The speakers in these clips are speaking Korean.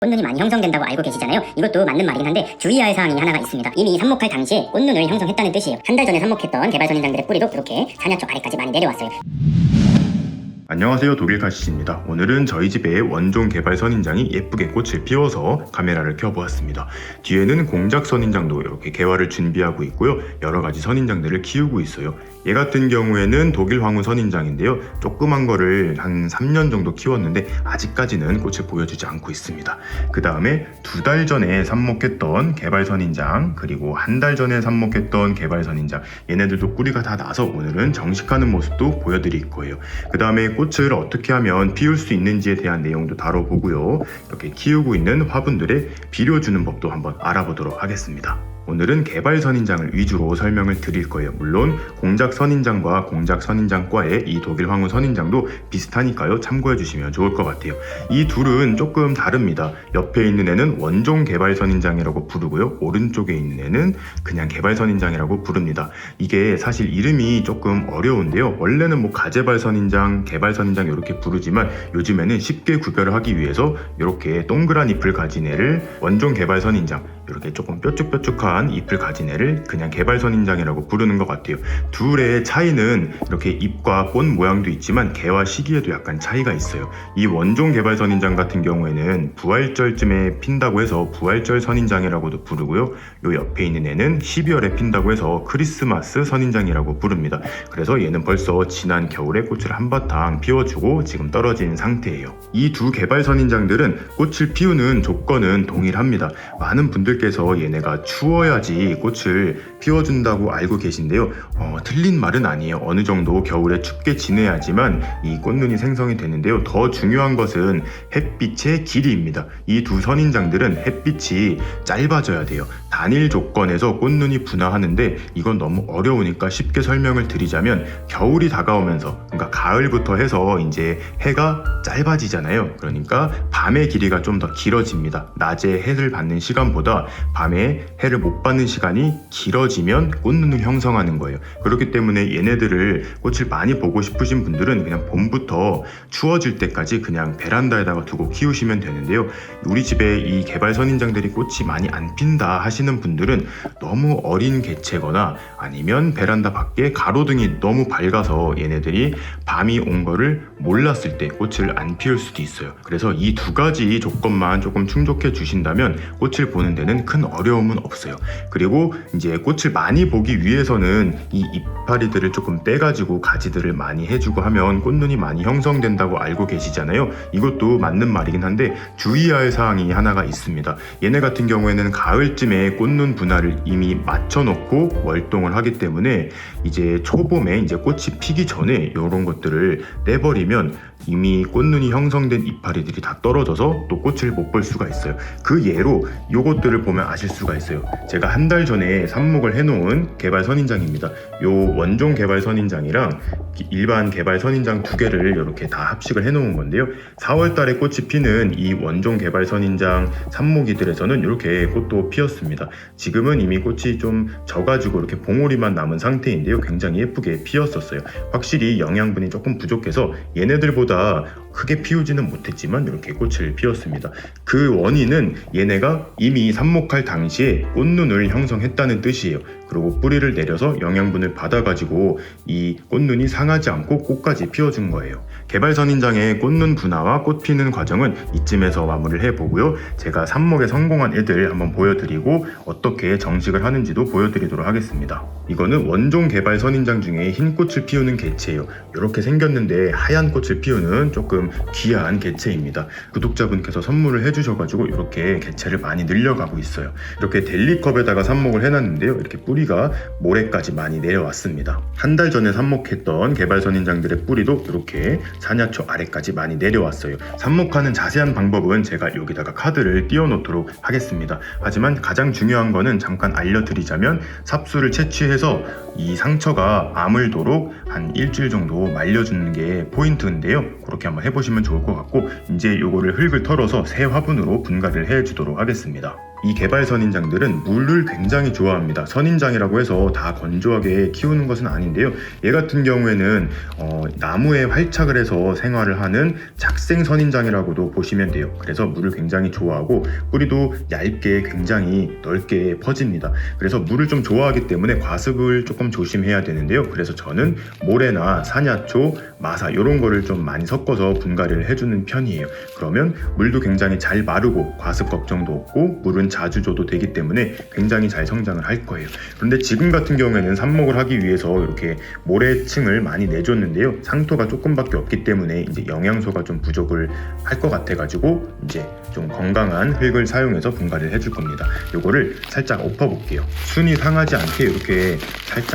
꽃눈이 많이 형성된다고 알고 계시잖아요. 이것도 맞는 말이긴 한데 주의할 사항이 하나가 있습니다. 이미 삽목할 당시에 꽃눈을 형성했다는 뜻이에요. 한 달 전에 삽목했던 개발선인장들의 뿌리도 이렇게 산야초 아래까지 많이 내려왔어요. 안녕하세요, 독일카시입니다. 오늘은 저희 집에 원종 개발 선인장이 예쁘게 꽃을 피워서 카메라를 켜보았습니다. 뒤에는 공작 선인장도 이렇게 개화를 준비하고 있고요. 여러가지 선인장들을 키우고 있어요. 얘 같은 경우에는 독일 황후 선인장인데요. 조그만 거를 한 3년 정도 키웠는데 아직까지는 꽃을 보여주지 않고 있습니다. 그 다음에 2달 전에 삽목했던 개발 선인장, 그리고 한 달 전에 삽목했던 개발 선인장, 얘네들도 뿌리가 다 나서 오늘은 정식하는 모습도 보여드릴 거예요. 그 다음에 꽃을 어떻게 하면 피울 수 있는지에 대한 내용도 다뤄보고요. 이렇게 키우고 있는 화분들의 비료 주는 법도 한번 알아보도록 하겠습니다. 오늘은 개발 선인장을 위주로 설명을 드릴 거예요. 물론 공작 선인장과 공작 선인장과의 이 독일 황후 선인장도 비슷하니까요. 참고해 주시면 좋을 것 같아요. 이 둘은 조금 다릅니다. 옆에 있는 애는 원종 개발 선인장이라고 부르고요. 오른쪽에 있는 애는 그냥 개발 선인장이라고 부릅니다. 이게 사실 이름이 조금 어려운데요. 원래는 뭐 가재발 선인장, 개발 선인장 이렇게 부르지만 요즘에는 쉽게 구별을 하기 위해서 이렇게 동그란 잎을 가진 애를 원종 개발 선인장, 이렇게 조금 뾰족뾰족한 잎을 가진 애를 그냥 개발 선인장이라고 부르는 것 같아요. 둘의 차이는 이렇게 잎과 꽃 모양도 있지만 개화 시기에도 약간 차이가 있어요. 이 원종 개발 선인장 같은 경우에는 부활절쯤에 핀다고 해서 부활절 선인장이라고도 부르고요. 요 옆에 있는 애는 12월에 핀다고 해서 크리스마스 선인장이라고 부릅니다. 그래서 얘는 벌써 지난 겨울에 꽃을 한바탕 피워주고 지금 떨어진 상태예요. 이 두 개발 선인장들은 꽃을 피우는 조건은 동일합니다. 많은 분들께서 얘네가 추워야지 꽃을 피워준다고 알고 계신데요. 틀린 말은 아니에요. 어느 정도 겨울에 춥게 지내야지만 이 꽃눈이 생성이 되는데요. 더 중요한 것은 햇빛의 길이입니다. 이 두 선인장들은 햇빛이 짧아져야 돼요. 단일 조건에서 꽃눈이 분화하는데 이건 너무 어려우니까 쉽게 설명을 드리자면 겨울이 다가오면서, 그러니까 가을부터 해서 이제 해가 짧아지잖아요. 그러니까 밤의 길이가 좀 더 길어집니다. 낮에 해를 받는 시간보다 밤에 해를 못 받는 시간이 길어지면 꽃눈을 형성하는 거예요. 그렇기 때문에 얘네들을 꽃을 많이 보고 싶으신 분들은 그냥 봄부터 추워질 때까지 그냥 베란다에다가 두고 키우시면 되는데요. 우리 집에 이 개발 선인장들이 꽃이 많이 안 핀다 하시는 분들은 너무 어린 개체거나 아니면 베란다 밖에 가로등이 너무 밝아서 얘네들이 밤이 온 거를 몰랐을 때 꽃을 안 피울 수도 있어요. 그래서 이 두 가지 조건만 조금 충족해 주신다면 꽃을 보는 데는 큰 어려움은 없어요. 그리고 이제 꽃을 많이 보기 위해서는 이 이파리들을 조금 떼가지고 가지들을 많이 해주고 하면 꽃눈이 많이 형성된다고 알고 계시잖아요. 이것도 맞는 말이긴 한데 주의할 사항이 하나가 있습니다. 얘네 같은 경우에는 가을쯤에 꽃눈 분화를 이미 맞춰놓고 월동을 하기 때문에 이제 초봄에 이제 꽃이 피기 전에 이런 것들을 떼버리면 이미 꽃눈이 형성된 이파리들이 다 떨어져서 또 꽃을 못 볼 수가 있어요. 그 예로 요것들을 보면 아실 수가 있어요. 제가 한 달 전에 삽목을 해놓은 개발 선인장입니다. 요 원종 개발 선인장이랑 일반 개발 선인장 두 개를 이렇게 다 합식을 해놓은 건데요. 4월 달에 꽃이 피는 이 원종 개발 선인장 삽목이들에서는 이렇게 꽃도 피었습니다. 지금은 이미 꽃이 좀 져가지고 이렇게 봉오리만 남은 상태인데요. 굉장히 예쁘게 피었었어요. 확실히 영양분이 조금 부족해서 얘네들보다 크게 피우지는 못했지만 이렇게 꽃을 피웠습니다. 그 원인은 얘네가 이미 삽목할 당시에 꽃눈을 형성했다는 뜻이에요. 그리고 뿌리를 내려서 영양분을 받아가지고 이 꽃눈이 상하지 않고 꽃까지 피워준 거예요. 개발 선인장의 꽃눈 분화와 꽃 피는 과정은 이쯤에서 마무리를 해보고요. 제가 삽목에 성공한 애들 한번 보여드리고 어떻게 정식을 하는지도 보여드리도록 하겠습니다. 이거는 원종 개발 선인장 중에 흰 꽃을 피우는 개체예요. 이렇게 생겼는데 하얀 꽃을 피우는 조금 귀한 개체입니다. 구독자분께서 선물을 해주셔가지고 이렇게 개체를 많이 늘려가고 있어요. 이렇게 델리컵에다가 삽목을 해놨는데요. 이렇게 뿌리가 모래까지 많이 내려왔습니다. 한 달 전에 삽목했던 개발 선인장들의 뿌리도 이렇게 산야초 아래까지 많이 내려왔어요. 삽목하는 자세한 방법은 제가 여기다가 카드를 띄워놓도록 하겠습니다. 하지만 가장 중요한 거는 잠깐 알려드리자면 삽수를 채취해서 이 상처가 아물도록 한 일주일 정도 말려주는 게 포인트인데요. 그렇게 한번 해보시면 좋을 것 같고 이제 요거를 흙을 털어서 새 화분으로 분갈이를 해주도록 하겠습니다. 이 개발 선인장들은 물을 굉장히 좋아합니다. 선인장이라고 해서 다 건조하게 키우는 것은 아닌데요. 얘 같은 경우에는 나무에 활착을 해서 생활을 하는 작생 선인장이라고도 보시면 돼요. 그래서 물을 굉장히 좋아하고 뿌리도 얇게 굉장히 넓게 퍼집니다. 그래서 물을 좀 좋아하기 때문에 과습을 조금 조심해야 되는데요. 그래서 저는 모래나 산야초, 마사 이런 거를 좀 많이 섞어서 분갈이를 해주는 편이에요. 그러면 물도 굉장히 잘 마르고 과습 걱정도 없고 물은 자주 줘도 되기 때문에 굉장히 잘 성장을 할 거예요. 그런데 지금 같은 경우에는 삽목을 하기 위해서 이렇게 모래층을 많이 내줬는데요. 상토가 조금밖에 없기 때문에 이제 영양소가 좀 부족을 할 것 같아가지고 이제 좀 건강한 흙을 사용해서 분갈이를 해줄 겁니다. 요거를 살짝 엎어볼게요. 순이 상하지 않게 이렇게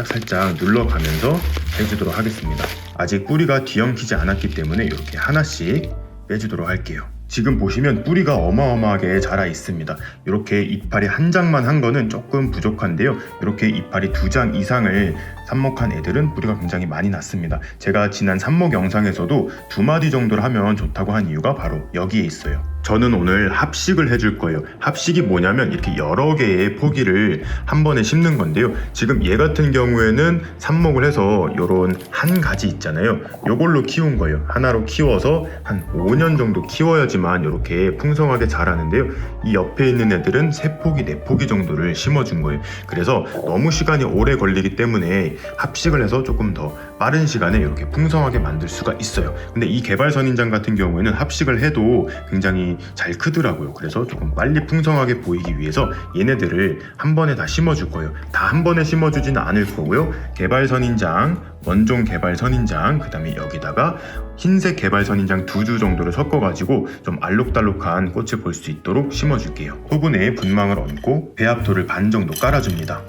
살짝 눌러가면서 해주도록 하겠습니다. 아직 뿌리가 뒤엉키지 않았기 때문에 이렇게 하나씩 빼주도록 할게요. 지금 보시면 뿌리가 어마어마하게 자라 있습니다. 이렇게 이파리 한 장만 한 거는 조금 부족한데요. 이렇게 이파리 2장 이상을 삽목한 애들은 뿌리가 굉장히 많이 났습니다. 제가 지난 삽목 영상에서도 2마디 정도를 하면 좋다고 한 이유가 바로 여기에 있어요. 저는 오늘 합식을 해줄 거예요. 합식이 뭐냐면 이렇게 여러 개의 포기를 한 번에 심는 건데요. 지금 얘 같은 경우에는 삽목을 해서 요런 한 가지 있잖아요. 요걸로 키운 거예요. 하나로 키워서 한 5년 정도 키워야지만 이렇게 풍성하게 자라는데요. 이 옆에 있는 애들은 3포기, 4포기 정도를 심어준 거예요. 그래서 너무 시간이 오래 걸리기 때문에 합식을 해서 조금 더 빠른 시간에 이렇게 풍성하게 만들 수가 있어요. 근데 이 개발 선인장 같은 경우에는 합식을 해도 굉장히 잘 크더라고요. 그래서 조금 빨리 풍성하게 보이기 위해서 얘네들을 한 번에 다 심어줄 거예요. 다 한 번에 심어주지는 않을 거고요. 개발 선인장, 원종 개발 선인장, 그 다음에 여기다가 흰색 개발 선인장 2주 정도를 섞어가지고 좀 알록달록한 꽃을 볼 수 있도록 심어줄게요. 화분에 분망을 얹고 배합토를 반 정도 깔아줍니다.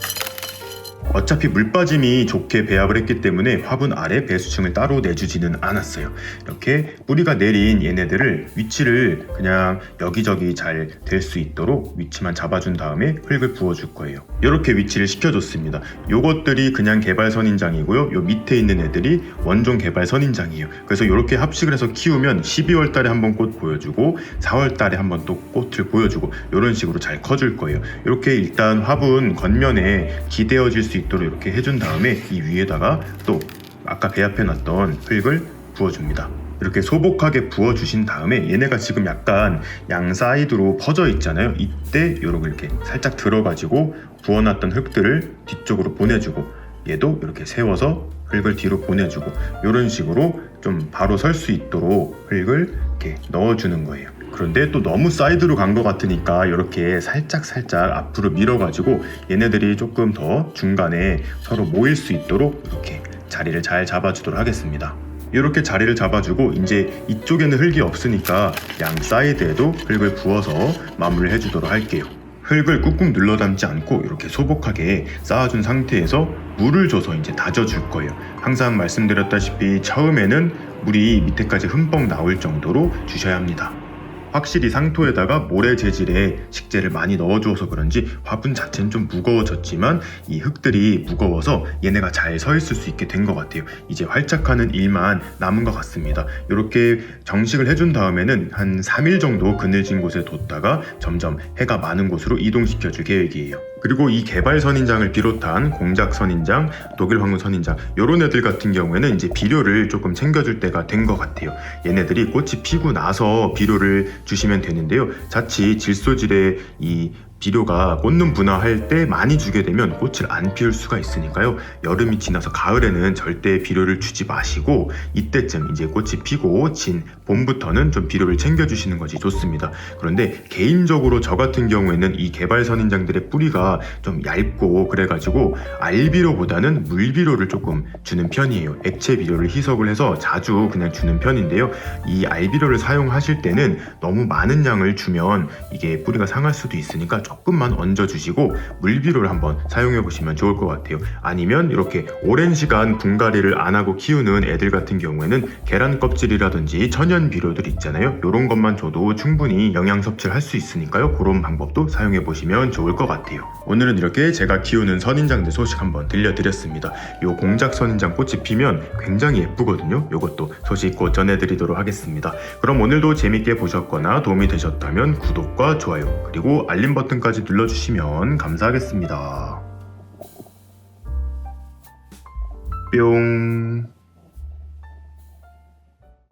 어차피 물 빠짐이 좋게 배합을 했기 때문에 화분 아래 배수층을 따로 내주지는 않았어요. 이렇게 뿌리가 내린 얘네들을 위치를 그냥 여기저기 잘 될 수 있도록 위치만 잡아준 다음에 흙을 부어줄 거예요. 이렇게 위치를 시켜줬습니다. 요것들이 그냥 개발 선인장이고요. 요 밑에 있는 애들이 원종 개발 선인장이에요. 그래서 이렇게 합식을 해서 키우면 12월 달에 한번 꽃 보여주고 4월 달에 한번 또 꽃을 보여주고 이런 식으로 잘 커줄 거예요. 이렇게 일단 화분 겉면에 기대어질 수 있도록 이렇게 해준 다음에 이 위에다가 또 아까 배합해놨던 흙을 부어줍니다. 이렇게 소복하게 부어주신 다음에 얘네가 지금 약간 양 사이드로 퍼져 있잖아요. 이때 이렇게 살짝 들어가지고 부어놨던 흙들을 뒤쪽으로 보내주고 얘도 이렇게 세워서 흙을 뒤로 보내주고 이런 식으로 좀 바로 설 수 있도록 흙을 이렇게 넣어주는 거예요. 그런데 또 너무 사이드로 간 것 같으니까 이렇게 살짝 앞으로 밀어가지고 얘네들이 조금 더 중간에 서로 모일 수 있도록 이렇게 자리를 잘 잡아주도록 하겠습니다. 이렇게 자리를 잡아주고 이제 이쪽에는 흙이 없으니까 양 사이드에도 흙을 부어서 마무리를 해주도록 할게요. 흙을 꾹꾹 눌러 담지 않고 이렇게 소복하게 쌓아준 상태에서 물을 줘서 이제 다져줄 거예요. 항상 말씀드렸다시피 처음에는 물이 밑에까지 흠뻑 나올 정도로 주셔야 합니다. 확실히 상토에다가 모래 재질의 식재를 많이 넣어주어서 그런지 화분 자체는 좀 무거워졌지만 이 흙들이 무거워서 얘네가 잘 서 있을 수 있게 된 것 같아요. 이제 활착하는 일만 남은 것 같습니다. 이렇게 정식을 해준 다음에는 한 3일 정도 그늘진 곳에 뒀다가 점점 해가 많은 곳으로 이동시켜 줄 계획이에요. 그리고 이 개발 선인장을 비롯한 공작 선인장, 독일 황금 선인장 이런 애들 같은 경우에는 이제 비료를 조금 챙겨줄 때가 된 것 같아요. 얘네들이 꽃이 피고 나서 비료를 주시면 되는데요. 자칫 질소질의 이 비료가 꽃눈 분화할 때 많이 주게 되면 꽃을 안 피울 수가 있으니까요. 여름이 지나서 가을에는 절대 비료를 주지 마시고 이때쯤 이제 꽃이 피고 진 봄부터는 좀 비료를 챙겨주시는 것이 좋습니다. 그런데 개인적으로 저 같은 경우에는 이 개발 선인장들의 뿌리가 좀 얇고 그래가지고 알비료보다는 물비료를 조금 주는 편이에요. 액체 비료를 희석을 해서 자주 그냥 주는 편인데요. 이 알비료를 사용하실 때는 너무 많은 양을 주면 이게 뿌리가 상할 수도 있으니까 조금만 얹어주시고 물비료를 한번 사용해 보시면 좋을 것 같아요. 아니면 이렇게 오랜 시간 분갈이를 안 하고 키우는 애들 같은 경우에는 계란 껍질이라든지 천연 비료들 있잖아요. 이런 것만 줘도 충분히 영양 섭취를 할 수 있으니까요. 그런 방법도 사용해 보시면 좋을 것 같아요. 오늘은 이렇게 제가 키우는 선인장들 소식 한번 들려드렸습니다. 요 공작 선인장 꽃이 피면 굉장히 예쁘거든요. 요것도 소식 곧 전해드리도록 하겠습니다. 그럼 오늘도 재밌게 보셨거나 도움이 되셨다면 구독과 좋아요 그리고 알림 버튼 버튼까지 눌러주시면 감사하겠습니다. 뿅.